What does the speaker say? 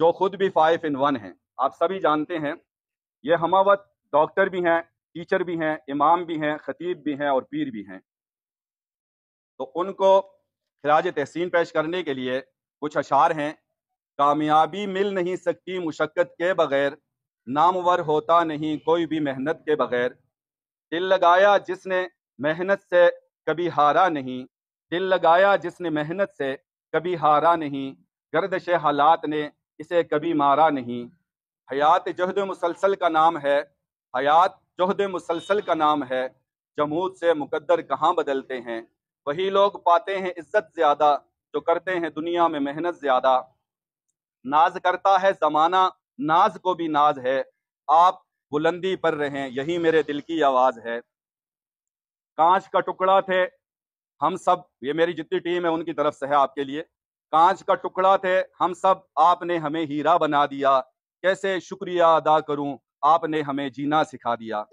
जो खुद भी 5 in 1 हैं। आप सभी जानते हैं ये हमावत डॉक्टर भी हैं, टीचर भी हैं, इमाम भी हैं, खतीब भी हैं और पीर भी हैं। तो उनको खिराज तहसीन पेश करने के लिए कुछ अशार हैं। कामयाबी मिल नहीं सकती मुशक्कत के बगैर, नामवर होता नहीं कोई भी मेहनत के बगैर। दिल लगाया जिसने मेहनत से कभी हारा नहीं, दिल लगाया जिसने मेहनत से कभी हारा नहीं, गर्दिश हालात ने इसे कभी मारा नहीं। हयात जहद मुसलसल का नाम है, हयात जहद मुसलसल का नाम है, जमूद से मुकद्दर कहाँ बदलते हैं। वही लोग पाते हैं इज्जत ज्यादा जो करते हैं दुनिया में मेहनत ज्यादा। नाज करता है जमाना, नाज को भी नाज है, आप बुलंदी पर रहें यही मेरे दिल की आवाज है। कांच का टुकड़ा थे हम सब, ये मेरी जितनी टीम है उनकी तरफ से है आपके लिए। कांच का टुकड़ा थे हम सब, आपने हमें हीरा बना दिया, कैसे शुक्रिया अदा करूं, आपने हमें जीना सिखा दिया।